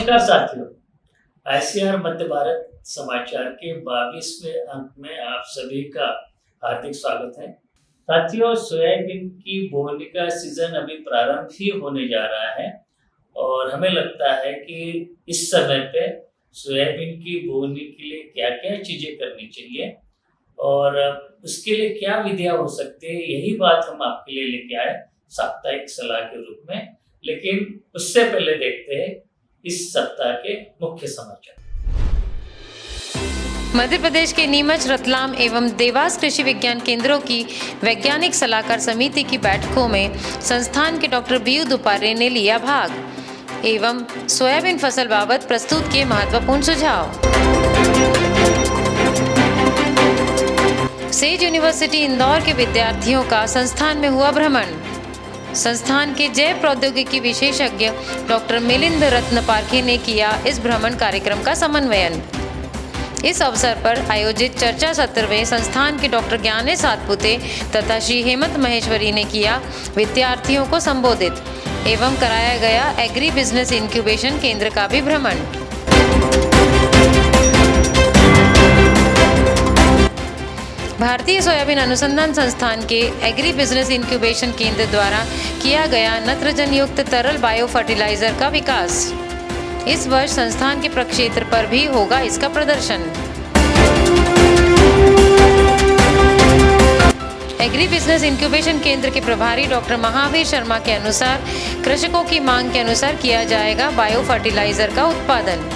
नमस्कार साथियों। आईसीआर मध्य भारत समाचार के 22वें अंक में आप सभी का हार्दिक स्वागत है। साथियों, सोयाबीन की बोनी का सीजन अभी प्रारंभ ही होने जा रहा है और हमें लगता है कि इस समय पे सोयाबीन की बोनी के लिए क्या-क्या चीजें करनी चाहिए और उसके लिए क्या विधियां हो सकती है, यही बात हम आपके लिए लेके आए साप्ताहिक सलाह के रूप में। लेकिन उससे पहले देखते हैं इस सप्ताह के मुख्य समाचार। मध्य प्रदेश के नीमच, रतलाम एवं देवास कृषि विज्ञान केंद्रों की वैज्ञानिक सलाहकार समिति की बैठकों में संस्थान के डॉक्टर बीयू दुपारे ने लिया भाग एवं सोयाबीन फसल बाबत प्रस्तुत किए महत्वपूर्ण सुझाव। सेज यूनिवर्सिटी इंदौर के विद्यार्थियों का संस्थान में हुआ भ्रमण। संस्थान के जैव प्रौद्योगिकी विशेषज्ञ डॉक्टर मिलिंद रत्न पारखे ने किया इस भ्रमण कार्यक्रम का समन्वयन। इस अवसर पर आयोजित चर्चा सत्र में संस्थान के डॉक्टर ज्ञानेश सातपुते तथा श्री हेमंत महेश्वरी ने किया विद्यार्थियों को संबोधित एवं कराया गया एग्री बिजनेस इंक्यूबेशन केंद्र का भी भ्रमण। भारतीय सोयाबीन अनुसंधान संस्थान के एग्री बिजनेस इंक्यूबेशन केंद्र द्वारा किया गया नत्रजन युक्त तरल बायो फर्टिलाइजर का विकास। इस वर्ष संस्थान के प्रक्षेत्र पर भी होगा इसका प्रदर्शन। एग्री बिजनेस इंक्यूबेशन केंद्र के प्रभारी डॉक्टर महावीर शर्मा के अनुसार कृषकों की मांग के अनुसार किया जाएगा बायो फर्टिलाइजर का उत्पादन।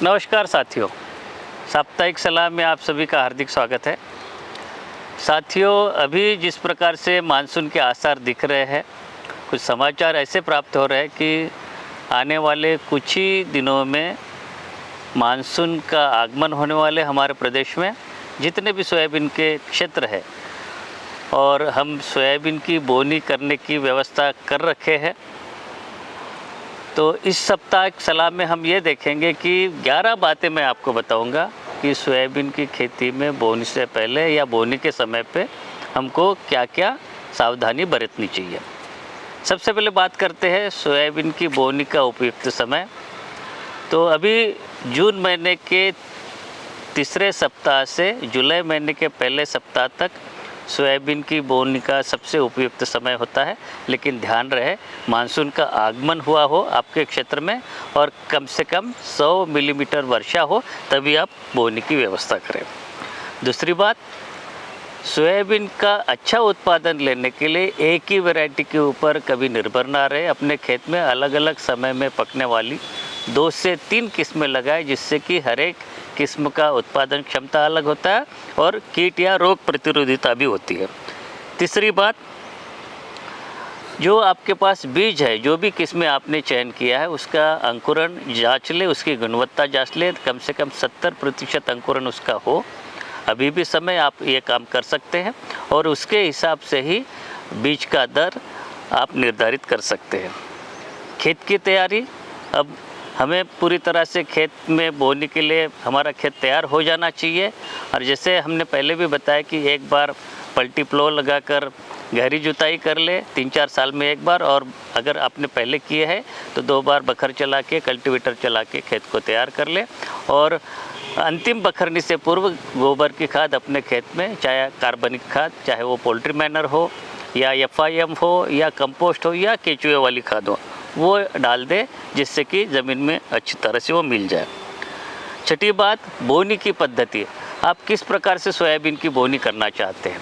नमस्कार साथियों, साप्ताहिक सलाह में आप सभी का हार्दिक स्वागत है। साथियों, अभी जिस प्रकार से मानसून के आसार दिख रहे हैं, कुछ समाचार ऐसे प्राप्त हो रहे हैं कि आने वाले कुछ ही दिनों में मानसून का आगमन होने वाले हमारे प्रदेश में जितने भी सोयाबीन के क्षेत्र है और हम सोयाबीन की बोनी करने की व्यवस्था कर रखे हैं। तो इस सप्ताह की सलाह में हम ये देखेंगे कि 11 बातें मैं आपको बताऊंगा कि सोयाबीन की खेती में बोनी से पहले या बोनी के समय पे हमको क्या क्या सावधानी बरतनी चाहिए। सबसे पहले बात करते हैं सोयाबीन की बोनी का उपयुक्त समय। तो अभी जून महीने के तीसरे सप्ताह से जुलाई महीने के पहले सप्ताह तक सोयाबीन की बोनी का सबसे उपयुक्त समय होता है। लेकिन ध्यान रहे, मानसून का आगमन हुआ हो आपके क्षेत्र में और कम से कम 100 मिलीमीटर वर्षा हो, तभी आप बोनी की व्यवस्था करें। दूसरी बात, सोयाबीन का अच्छा उत्पादन लेने के लिए एक ही वैरायटी के ऊपर कभी निर्भर ना रहे। अपने खेत में अलग अलग समय में पकने वाली 2 से 3 किस्में लगाए, जिससे कि हर एक किस्म का उत्पादन क्षमता अलग होता है और कीट या रोग प्रतिरोधिता भी होती है। तीसरी बात, जो आपके पास बीज है, जो भी किस्में आपने चयन किया है, उसका अंकुरण जांच ले, उसकी गुणवत्ता जांच ले। कम से कम 70% अंकुरण उसका हो। अभी भी समय आप ये काम कर सकते हैं और उसके हिसाब से ही बीज का दर आप निर्धारित कर सकते हैं। खेत की तैयारी, अब हमें पूरी तरह से खेत में बोने के लिए हमारा खेत तैयार हो जाना चाहिए। और जैसे हमने पहले भी बताया कि एक बार पलटी प्लो लगाकर गहरी जुताई कर ले 3-4 साल में एक बार, और अगर आपने पहले किए हैं तो 2 बार बखर चला के, कल्टीवेटर चला के खेत को तैयार कर ले। और अंतिम बखरनी से पूर्व गोबर की खाद अपने खेत में, चाहे कार्बनिक खाद, चाहे वो पोल्ट्री मैनर हो या FIM हो या कंपोस्ट हो या केचुए वाली खाद हो, वो डाल दे, जिससे कि ज़मीन में अच्छी तरह से वो मिल जाए। छठी बात, बोनी की पद्धति। आप किस प्रकार से सोयाबीन की बोनी करना चाहते हैं।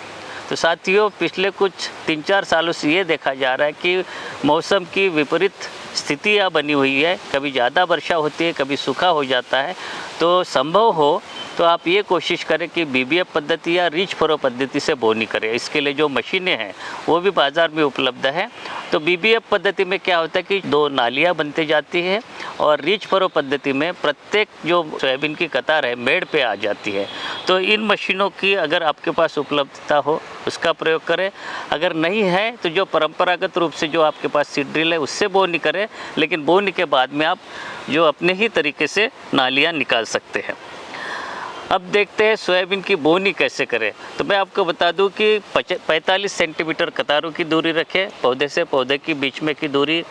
तो साथियों, पिछले कुछ 3-4 सालों से ये देखा जा रहा है कि मौसम की विपरीत स्थितियाँ बनी हुई है। कभी ज़्यादा वर्षा होती है, कभी सूखा हो जाता है। तो संभव हो तो आप ये कोशिश करें कि BBF पद्धति या रिच फरो पद्धति से बोनी करें। इसके लिए जो मशीनें हैं वो भी बाज़ार में उपलब्ध है। तो BBF पद्धति में क्या होता है कि 2 नालियाँ बनती जाती है और रीच फरो पद्धति में प्रत्येक जो सोयाबीन की कतार है मेड़ पे आ जाती है। तो इन मशीनों की अगर आपके पास उपलब्धता हो उसका प्रयोग करें, अगर नहीं है तो जो परंपरागत रूप से जो आपके पास सीड ड्रिल है उससे बोनी करें, लेकिन बोनी के बाद में आप जो अपने ही तरीके से नालियाँ निकाल सकते हैं। अब देखते हैं सोयाबीन की बोनी कैसे करें। तो मैं आपको बता दूं कि 45 सेंटीमीटर कतारों की दूरी रखें, पौधे से पौधे के बीच में की दूरी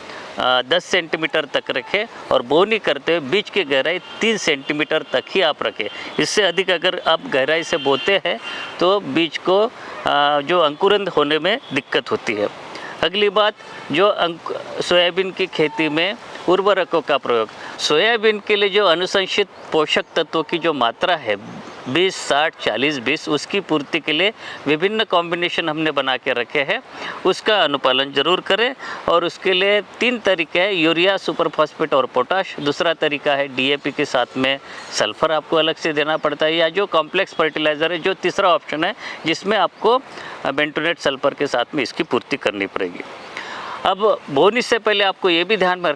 10 सेंटीमीटर तक रखें और बोनी करते हुए बीज की गहराई 3 सेंटीमीटर तक ही आप रखें। इससे अधिक अगर आप गहराई से बोते हैं तो बीज को जो अंकुरन होने में दिक्कत होती है। अगली बात, जो सोयाबीन की खेती में उर्वरकों का प्रयोग, सोयाबीन के लिए जो अनुशंसित पोषक तत्वों की जो मात्रा है 20, 60, 40, 20, उसकी पूर्ति के लिए विभिन्न कॉम्बिनेशन हमने बना के रखे हैं, उसका अनुपालन जरूर करें। और उसके लिए 3 तरीके हैं, यूरिया, सुपर फॉस्फेट और पोटाश। दूसरा तरीका है डीएपी के साथ में सल्फ़र आपको अलग से देना पड़ता है, या जो कॉम्प्लेक्स फर्टिलाइज़र है जो तीसरा ऑप्शन है जिसमें आपको बेंटोनेट सल्फ़र के साथ में इसकी पूर्ति करनी पड़ेगी। अब बोनी से पहले आपको ये भी ध्यान में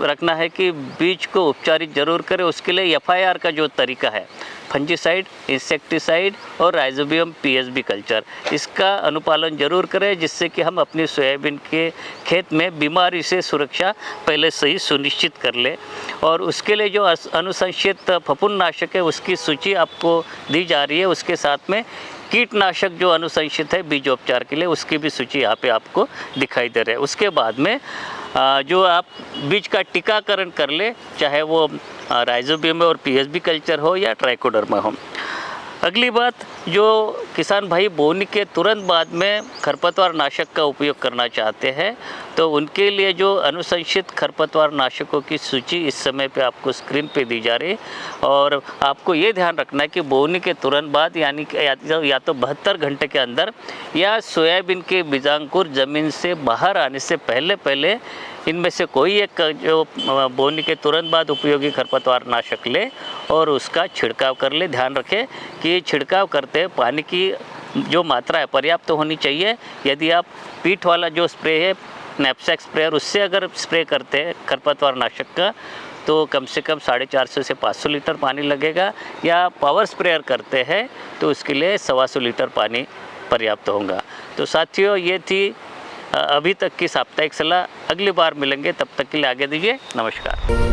रखना है कि बीज को उपचारित जरूर करें। उसके लिए एफआईआर का जो तरीका है, फंजीसाइड, इंसेक्टिसाइड और राइजोबियम पीएसबी कल्चर, इसका अनुपालन जरूर करें, जिससे कि हम अपनी सोयाबीन के खेत में बीमारी से सुरक्षा पहले से ही सुनिश्चित कर लें। और उसके लिए जो अनुशंसित फफूंदनाशक है उसकी सूची आपको दी जा रही है, उसके साथ में कीटनाशक जो अनुशंसित है बीजोपचार के लिए उसकी भी सूची यहाँ पे आपको दिखाई दे रही है। उसके बाद में जो आप बीज का टीकाकरण कर ले, चाहे वो राइजोबियम और पीएसबी कल्चर हो या ट्राइकोडर्मा हो। अगली बात, जो किसान भाई बोनी के तुरंत बाद में खरपतवार नाशक का उपयोग करना चाहते हैं तो उनके लिए जो अनुशंसित खरपतवार नाशकों की सूची इस समय पे आपको स्क्रीन पे दी जा रही है। और आपको ये ध्यान रखना है कि बोनी के तुरंत बाद, यानी कि या तो 72 घंटे के अंदर या सोयाबीन के बीजांकुर ज़मीन से बाहर आने से पहले इनमें से कोई एक जो बोनी के तुरंत बाद उपयोगी खरपतवार नाशक ले और उसका छिड़काव कर ले। ध्यान रखें कि छिड़काव करते पानी की जो मात्रा है पर्याप्त होनी चाहिए। यदि आप पीठ वाला जो स्प्रे है, नैपसैक स्प्रेयर, उससे अगर स्प्रे करते हैं खरपतवार नाशक का तो कम से कम 450 से 500 लीटर पानी लगेगा, या पावर स्प्रेयर करते हैं तो उसके लिए 125 लीटर पानी पर्याप्त होगा। तो साथियों, ये थी अभी तक की साप्ताहिक सलाह। अगली बार मिलेंगे, तब तक के लिए आगे दीजिए, नमस्कार।